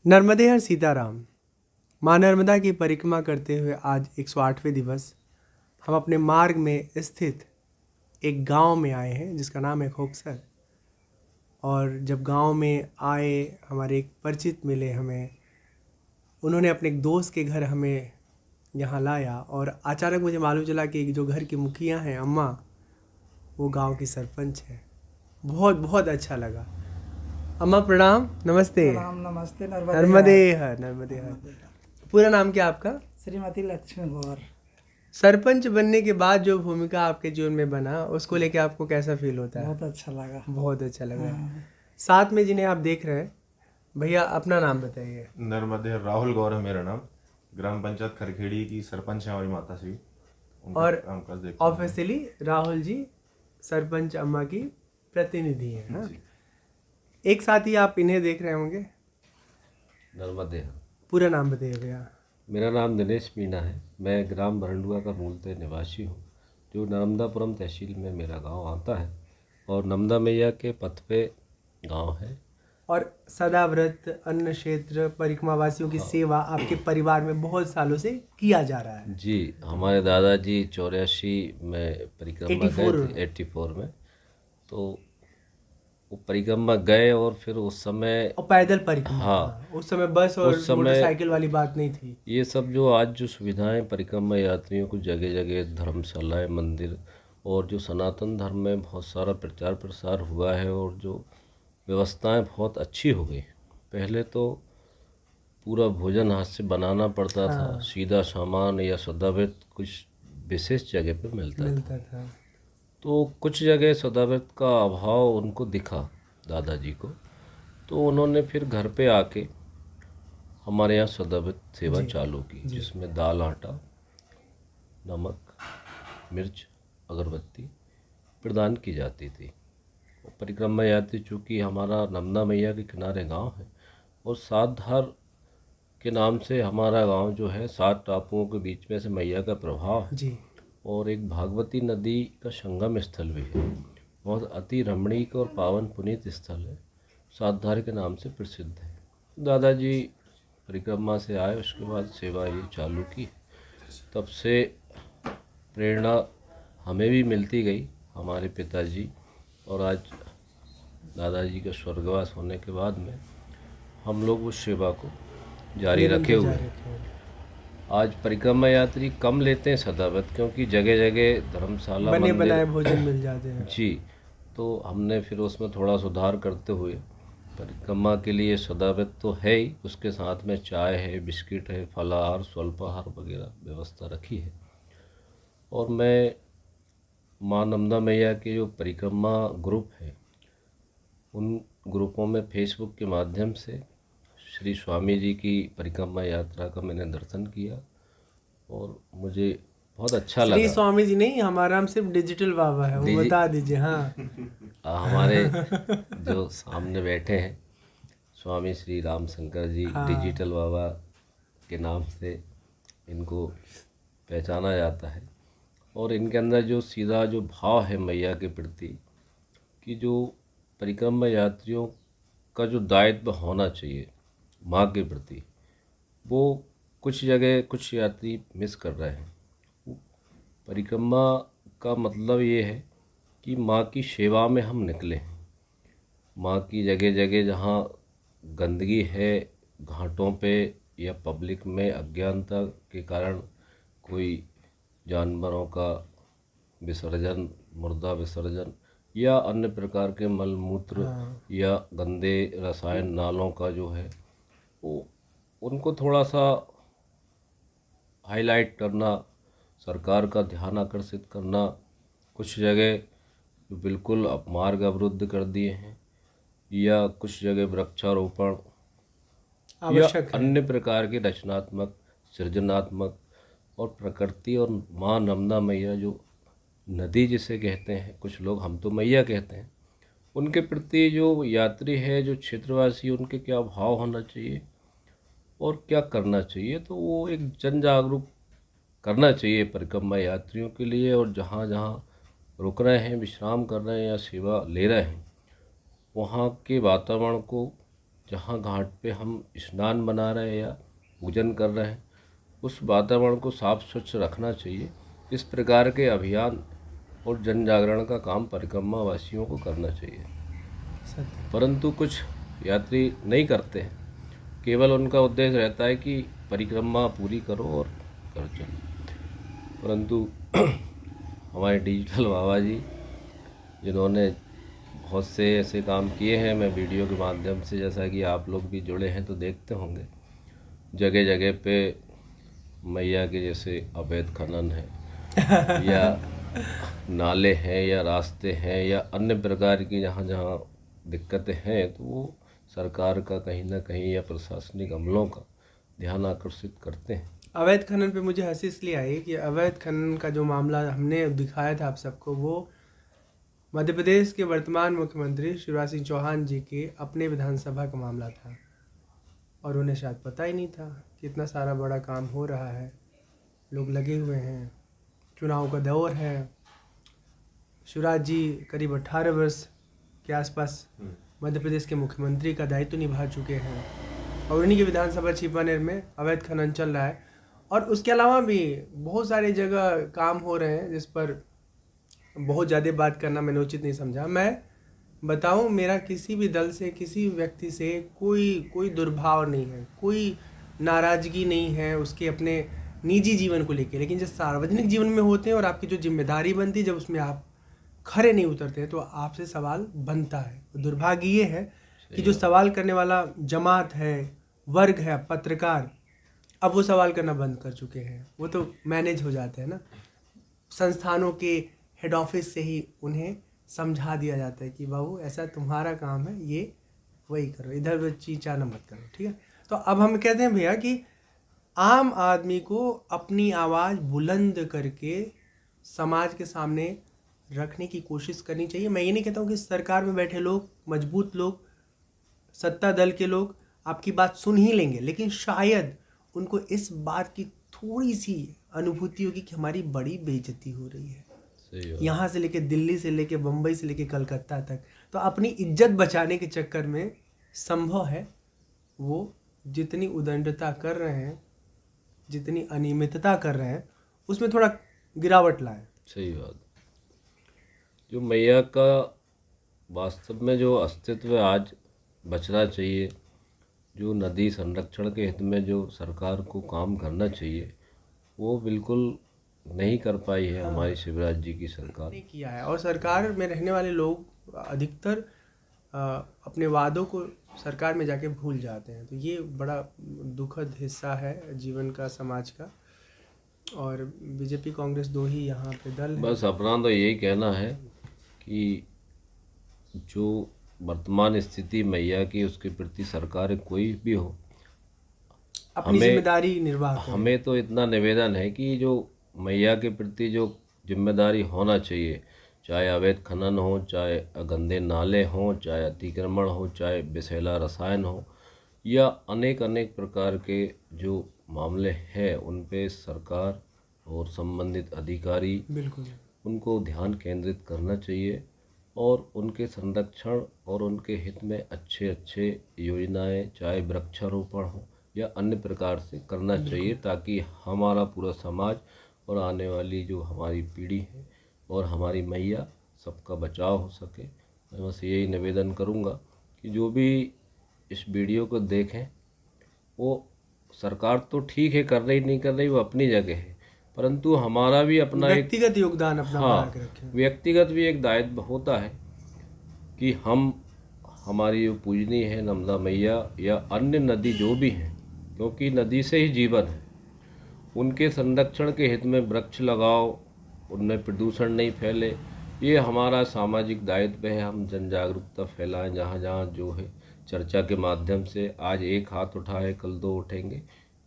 नर्मदे हर सीताराम। माँ नर्मदा की परिक्रमा करते हुए आज 108वें दिवस हम अपने मार्ग में स्थित एक गांव में आए हैं जिसका नाम है खोकसर। और जब गांव में आए, हमारे एक परिचित मिले हमें। उन्होंने अपने एक दोस्त के घर हमें यहाँ लाया और अचानक मुझे मालूम चला कि जो घर की मुखिया हैं अम्मा, वो गांव की सरपंच है। बहुत बहुत अच्छा लगा। अम्मा प्रणाम, नमस्ते। प्रणाम, नमस्ते। नर्मदे हर, नर्मदे हर। पूरा नाम क्या आपका? श्रीमती लक्ष्मी गौर। सरपंच बनने के बाद जो भूमिका आपके जीवन में बना, उसको लेके आपको कैसा फील होता है? बहुत अच्छा लगा। बहुत अच्छा लग रहा है। हाँ। साथ में जिन्हें आप देख रहे हैं, भैया अपना नाम बताइए। नर्मदे राहुल गौर है मेरा नाम। ग्राम पंचायत खरखेड़ी की सरपंच है हमारी माता श्री। उनका और कामकाज देखते हैं। ऑफिशियली राहुल जी सरपंच अम्मा की प्रतिनिधि हैं। हाँ? जी। एक साथ ही आप इन्हें देख रहे होंगे। नर्मदे हर। पूरा नाम बताइए भैया। मेरा नाम दिनेश मीणा है। मैं ग्राम भरंडुआ का मूलतः निवासी हूँ, जो नर्मदापुरम तहसील में मेरा गांव आता है और नर्मदा मैया के पथ पे गांव है। और सदाव्रत, अन्न क्षेत्र, परिक्रमा वासियों की सेवा आपके परिवार में बहुत सालों से किया जा रहा है। जी, हमारे दादाजी 84 में परिक्रमा गए 84 थे, 84 में। तो वो परिक्रमा गए और फिर उस समय और पैदल परिक्रमा। हाँ, हाँ, उस समय बस और उस समय मोटरसाइकिल वाली बात नहीं थी। ये सब जो आज जो सुविधाएं परिक्रमा यात्रियों को जगह जगह धर्मशालाएं, मंदिर और जो सनातन धर्म में बहुत सारा प्रचार प्रसार हुआ है और जो व्यवस्थाएं बहुत अच्छी हो गई। पहले तो पूरा भोजन हाथ से बनाना पड़ता था, सीधा सामान या सदाव्रत कुछ विशेष जगह पे मिलता था। तो कुछ जगह सदाव्रत का अभाव उनको दिखा दादाजी को, तो उन्होंने फिर घर पे आके हमारे यहाँ सदाव्रत सेवा चालू की, जिसमें दाल, आटा, नमक, मिर्च, अगरबत्ती प्रदान की जाती थी। परिक्रमा यात्री चूँकि हमारा नर्मदा मैया के किनारे गांव है और सात धार के नाम से हमारा गांव जो है 7 टापुओं के बीच में से मैया का प्रभाव है जी। और एक भागवती नदी का संगम स्थल भी है। बहुत अति रमणीक और पावन पुनीत स्थल है, सात धार के नाम से प्रसिद्ध है। दादाजी परिक्रमा से आए, उसके बाद सेवा ये चालू की। तब से प्रेरणा हमें भी मिलती गई, हमारे पिताजी, और आज दादाजी का स्वर्गवास होने के बाद में हम लोग उस सेवा को जारी रखे हुए हैं। आज परिक्रमा यात्री कम लेते हैं सदाव्रत, क्योंकि जगह जगह धर्मशाला, बने मंदिर बनाए भोजन मिल जाते हैं। जी, तो हमने फिर उसमें थोड़ा सुधार करते हुए परिक्रमा के लिए सदाव्रत तो है ही, उसके साथ में चाय है, बिस्किट है, फलाहार, स्वल्पाहार वगैरह व्यवस्था रखी है। और मैं माँ नर्मदा मैया के जो परिक्रमा ग्रुप है, उन ग्रुपों में फेसबुक के माध्यम से श्री स्वामी जी की परिक्रमा यात्रा का मैंने दर्शन किया और मुझे बहुत अच्छा श्री लगा। स्वामी जी नहीं, हमारा नाम सिर्फ डिजिटल बाबा है, वो बता दीजिए। हाँ। हमारे जो सामने बैठे हैं स्वामी श्री राम शंकर जी, डिजिटल बाबा के नाम से इनको पहचाना जाता है। और इनके अंदर जो सीधा जो भाव है मैया के प्रति, कि जो परिक्रमा यात्रियों का जो दायित्व होना चाहिए माँ के प्रति, वो कुछ जगह कुछ यात्री मिस कर रहे हैं। परिक्रमा का मतलब ये है कि माँ की सेवा में हम निकले हैं। माँ की जगह जगह जहाँ गंदगी है, घाटों पे या पब्लिक में अज्ञानता के कारण कोई जानवरों का विसर्जन, मुर्दा विसर्जन या अन्य प्रकार के मलमूत्र या गंदे रसायन नालों का जो है, वो उनको थोड़ा सा हाईलाइट करना, सरकार का ध्यान आकर्षित करना। कुछ जगह जो बिल्कुल मार्ग अवरुद्ध कर दिए हैं या कुछ जगह वृक्षारोपण या अन्य प्रकार के रचनात्मक, सृजनात्मक और प्रकृति और माँ नर्मदा मैया जो नदी जिसे कहते हैं, कुछ लोग हम तो मैया कहते हैं, उनके प्रति जो यात्री है, जो क्षेत्रवासी, उनके क्या भाव होना चाहिए और क्या करना चाहिए। तो वो एक जन जागरूक करना चाहिए परिक्रमा यात्रियों के लिए। और जहाँ जहाँ रुक रहे हैं, विश्राम कर रहे हैं या सेवा ले रहे हैं, वहाँ के वातावरण को जहाँ घाट पे हम स्नान बना रहे हैं या पूजन कर रहे हैं उस वातावरण को साफ स्वच्छ रखना चाहिए। इस प्रकार के अभियान और जन जागरण का काम परिक्रमा वासियों को करना चाहिए, सत्य। परंतु कुछ यात्री नहीं करते हैं। केवल उनका उद्देश्य रहता है कि परिक्रमा पूरी करो और घर चलो। परंतु हमारे डिजिटल बाबा जी जिन्होंने बहुत से ऐसे काम किए हैं, मैं वीडियो के माध्यम से, जैसा कि आप लोग भी जुड़े हैं तो देखते होंगे, जगह जगह पे मैया के जैसे अवैध खनन है या नाले हैं या रास्ते हैं या अन्य प्रकार की जहाँ जहाँ दिक्कतें हैं, तो वो सरकार का कहीं ना कहीं या प्रशासनिक अमलों का ध्यान आकर्षित करते हैं। अवैध खनन पे मुझे हंसी इसलिए आई कि अवैध खनन का जो मामला हमने दिखाया था आप सबको, वो मध्य प्रदेश के वर्तमान मुख्यमंत्री शिवराज सिंह चौहान जी के अपने विधानसभा का मामला था और उन्हें शायद पता ही नहीं था कि इतना सारा बड़ा काम हो रहा है, लोग लगे हुए हैं, चुनाव का दौर है। शिवराज जी करीब 18 वर्ष के आसपास मध्य प्रदेश के मुख्यमंत्री का दायित्व निभा चुके हैं और उन्हीं के विधानसभा छिपानेर में अवैध खनन चल रहा है। और उसके अलावा भी बहुत सारी जगह काम हो रहे हैं जिस पर बहुत ज़्यादा बात करना मैंने उचित नहीं समझा। मैं बताऊं, मेरा किसी भी दल से, किसी व्यक्ति से कोई दुर्भाव नहीं है, कोई नाराज़गी नहीं है उसके अपने निजी जीवन को लेकर। लेकिन जब सार्वजनिक जीवन में होते हैं और आपकी जो जिम्मेदारी बनती है, जब उसमें आप खरे नहीं उतरते हैं तो आपसे सवाल बनता है। दुर्भाग्य ये है कि जो सवाल करने वाला जमात है, वर्ग है, पत्रकार, अब वो सवाल करना बंद कर चुके हैं। वो तो मैनेज हो जाते हैं ना, संस्थानों के हेड ऑफिस से ही उन्हें समझा दिया जाता है कि बाबू ऐसा तुम्हारा काम है, ये वही करो, इधर उधर चीचाना मत करो, ठीक है। तो अब हम कहते हैं भैया कि आम आदमी को अपनी आवाज़ बुलंद करके समाज के सामने रखने की कोशिश करनी चाहिए। मैं ये नहीं कहता हूँ कि सरकार में बैठे लोग, मजबूत लोग, सत्ता दल के लोग आपकी बात सुन ही लेंगे, लेकिन शायद उनको इस बात की थोड़ी सी अनुभूति होगी कि हमारी बड़ी बेइज्जती हो रही है, यहाँ से लेके दिल्ली से लेके बम्बई से लेके कलकत्ता तक। तो अपनी इज्जत बचाने के चक्कर में संभव है वो जितनी उदंडता कर रहे हैं, जितनी अनियमितता कर रहे हैं, उसमें थोड़ा गिरावट लाए। सही बात। जो मैया का वास्तव में जो अस्तित्व आज बचना चाहिए, जो नदी संरक्षण के हित में जो सरकार को काम करना चाहिए, वो बिल्कुल नहीं कर पाई है हमारी शिवराज जी की सरकार। नहीं किया है। और सरकार में रहने वाले लोग अधिकतर अपने वादों को सरकार में जाके भूल जाते हैं। तो ये बड़ा दुखद हिस्सा है जीवन का, समाज का। और बीजेपी कांग्रेस दो ही यहाँ पे दल है। बस अपना तो यही कहना है कि जो वर्तमान स्थिति मैया की, उसके प्रति सरकार कोई भी हो, अपनी जिम्मेदारी निर्वाह करें। हमें तो इतना निवेदन है कि जो मैया के प्रति जो जिम्मेदारी होना चाहिए, चाहे अवैध खनन हो, चाहे गंदे नाले हों, चाहे अतिक्रमण हो, चाहे विषैला रसायन हो, या अनेक प्रकार के जो मामले हैं, उन पे सरकार और संबंधित अधिकारी बिल्कुल उनको ध्यान केंद्रित करना चाहिए और उनके संरक्षण और उनके हित में अच्छे योजनाएं, चाहे वृक्षारोपण हो या अन्य प्रकार से करना चाहिए, ताकि हमारा पूरा समाज और आने वाली जो हमारी पीढ़ी है और हमारी मैया, सबका बचाव हो सके। मैं बस यही निवेदन करूंगा कि जो भी इस वीडियो को देखें, वो सरकार तो ठीक है, कर रही नहीं कर रही वो अपनी जगह है, परंतु हमारा भी अपना व्यक्तिगत योगदान अपना बना के रखें। व्यक्तिगत भी एक दायित्व होता है कि हम, हमारी जो पूजनीय है नर्मदा मैया या अन्य नदी जो भी हैं, क्योंकि नदी से ही जीवन है, उनके संरक्षण के हित में वृक्ष लगाओ, उनमें प्रदूषण नहीं फैले, ये हमारा सामाजिक दायित्व है। हम जन जागरूकता फैलाएं जहाँ जहाँ जो है, चर्चा के माध्यम से। आज एक हाथ उठाए, कल दो उठेंगे,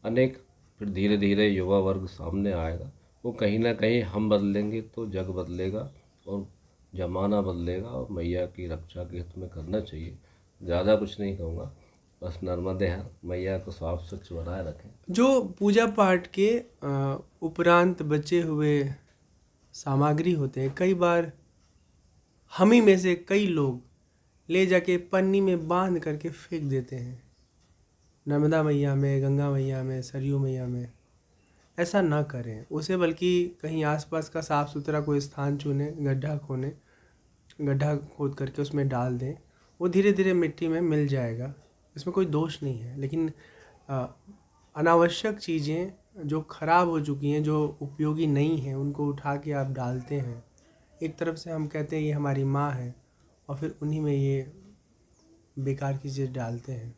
अनेक, फिर धीरे धीरे युवा वर्ग सामने आएगा। वो कहीं ना कहीं हम बदलेंगे तो जग बदलेगा और जमाना बदलेगा, और मैया की रक्षा के हित में करना चाहिए। ज़्यादा कुछ नहीं कहूँगा, बस नर्मदे हर मैया को साफ स्वच्छ बनाए रखें। जो पूजा पाठ के उपरांत बचे हुए सामग्री होते हैं, कई बार हम ही में से कई लोग ले जाके पन्नी में बांध करके फेंक देते हैं नर्मदा मैया में, गंगा मैया में, सरयू मैया में। ऐसा ना करें उसे, बल्कि कहीं आसपास का साफ़ सुथरा कोई स्थान चुनें, गड्ढा खोद करके उसमें डाल दें। वो धीरे धीरे मिट्टी में मिल जाएगा, इसमें कोई दोष नहीं है। लेकिन अनावश्यक चीज़ें जो ख़राब हो चुकी हैं, जो उपयोगी नहीं हैं, उनको उठा के आप डालते हैं। एक तरफ से हम कहते हैं ये हमारी माँ है, और फिर उन्हीं में ये बेकार की चीज़ डालते हैं,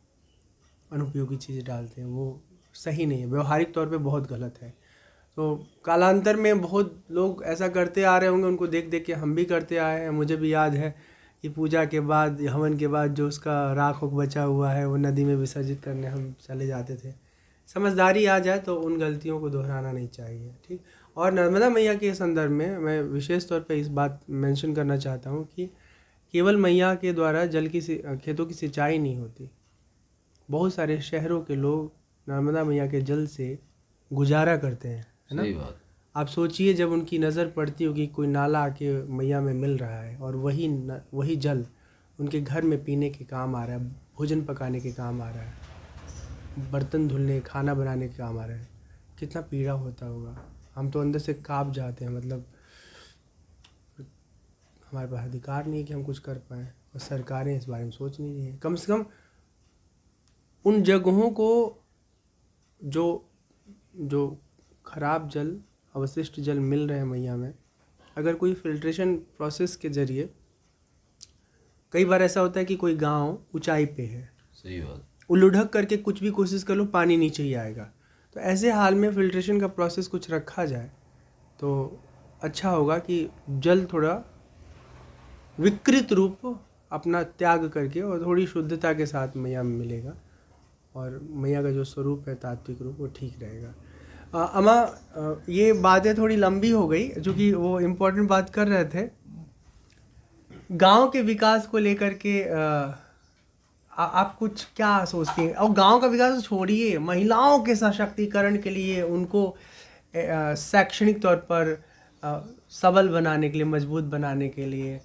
अनुपयोगी चीज़ें डालते हैं। वो सही नहीं है, व्यवहारिक तौर पे बहुत गलत है। तो कालांतर में बहुत लोग ऐसा करते आ रहे होंगे, उनको देख देख के हम भी करते आए हैं। मुझे भी याद है कि पूजा के बाद, हवन के बाद जो उसका राख बचा हुआ है वो नदी में विसर्जित करने हम चले जाते थे। समझदारी आ जाए तो उन गलतियों को दोहराना नहीं चाहिए, ठीक। और नर्मदा मैया के संदर्भ में मैं विशेष तौर पे इस बात मेंशन करना चाहता हूँ कि केवल मैया के द्वारा खेतों की सिंचाई नहीं होती। बहुत सारे शहरों के लोग नर्मदा मैया के जल से गुजारा करते हैं, है ना। सही बात। आप सोचिए, जब उनकी नज़र पड़ती होगी कोई नाला आके मैया में मिल रहा है, और वही जल उनके घर में पीने के काम आ रहा है, भोजन पकाने के काम आ रहा है, बर्तन धुलने, खाना बनाने के काम आ रहा है, कितना पीड़ा होता होगा। हम तो अंदर से काँप जाते हैं, मतलब हमारे पास अधिकार नहीं है कि हम कुछ कर पाएँ, और सरकारें इस बारे में सोच नहीं रही हैं। कम से कम उन जगहों को जो खराब जल, अवशिष्ट जल मिल रहे हैं मैया में, अगर कोई फिल्ट्रेशन प्रोसेस के ज़रिए, कई बार ऐसा होता है कि कोई गांव ऊंचाई पे है, सही बात। उलुढ़क करके कुछ भी कोशिश कर लो, पानी नीचे ही आएगा। तो ऐसे हाल में फिल्ट्रेशन का प्रोसेस कुछ रखा जाए तो अच्छा होगा कि जल थोड़ा विकृत रूप अपना त्याग करके और थोड़ी शुद्धता के साथ मैया में मिलेगा, और मैया का जो स्वरूप है, तात्विक रूप, वो ठीक रहेगा। अम्मा, ये बातें थोड़ी लंबी हो गई, जो कि वो इम्पोर्टेंट बात कर रहे थे गांव के विकास को लेकर के। आप कुछ क्या सोचती हैं? और गांव का विकास छोड़िए, महिलाओं के सशक्तिकरण के लिए, उनको शैक्षणिक तौर पर सबल बनाने के लिए, मजबूत बनाने के लिए,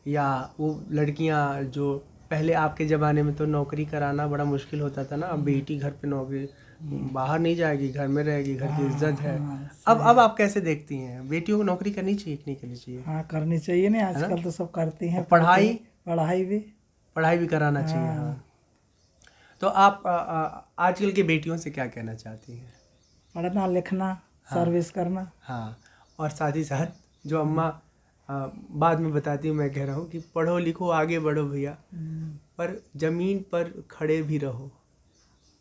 या वो लड़कियां जो पहले आपके ज़माने में तो नौकरी कराना बड़ा मुश्किल होता था ना, अब बेटी घर पे नौकरी, बाहर नहीं जाएगी, घर में रहेगी, घर की इज्जत है। अब आप कैसे देखती हैं, बेटियों को नौकरी करनी चाहिए कि नहीं करनी चाहिए? हाँ, करनी चाहिए ना, आजकल तो सब करती हैं। पढ़ाई भी कराना चाहिए। हाँ। हाँ। तो आप आजकल की बेटियों से क्या कहना चाहती हैं? पढ़ना लिखना, सर्विस करना। हाँ, और साथ ही साथ जो अम्मा बाद में बताती हूँ, मैं कह रहा हूँ कि पढ़ो लिखो, आगे बढ़ो भैया, पर ज़मीन पर खड़े भी रहो।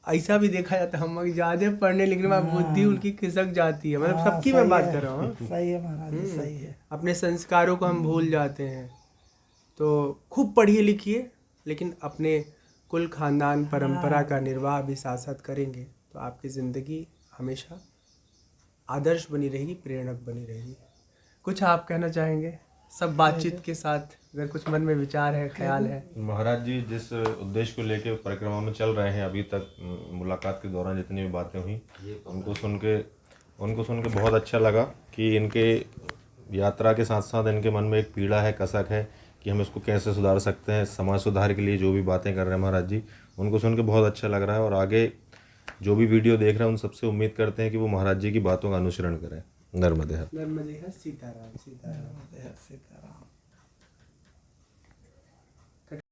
ऐसा भी देखा जाता है, हम ज़्यादा पढ़ने लिखने में बुद्धि उनकी खिसक जाती है, मतलब सबकी मैं बात कर रहा हूँ। सही है महाराज जी, सही है। अपने संस्कारों को हम भूल जाते हैं। तो खूब पढ़िए लिखिए, लेकिन अपने कुल खानदान परंपरा का निर्वाह भी साथ साथ करेंगे तो आपकी ज़िंदगी हमेशा आदर्श बनी रहेगी, प्रेरक बनी रहेगी। कुछ आप कहना चाहेंगे सब बातचीत के साथ, अगर कुछ मन में विचार है, ख्याल है? महाराज जी जिस उद्देश्य को लेके परिक्रमा में चल रहे हैं, अभी तक मुलाकात के दौरान जितनी भी बातें हुई, उनको सुन के बहुत अच्छा लगा कि इनके यात्रा के साथ साथ इनके मन में एक पीड़ा है, कसक है कि हम इसको कैसे सुधार सकते हैं। समाज सुधार के लिए जो भी बातें कर रहे हैं महाराज जी, उनको सुन के बहुत अच्छा लग रहा है। और आगे जो भी वीडियो देख रहे हैं उन सबसे उम्मीद करते हैं कि वो महाराज जी की बातों का अनुसरण करें। नर्मदे हर। नर्मदे हर, सीताराम। सीताराम।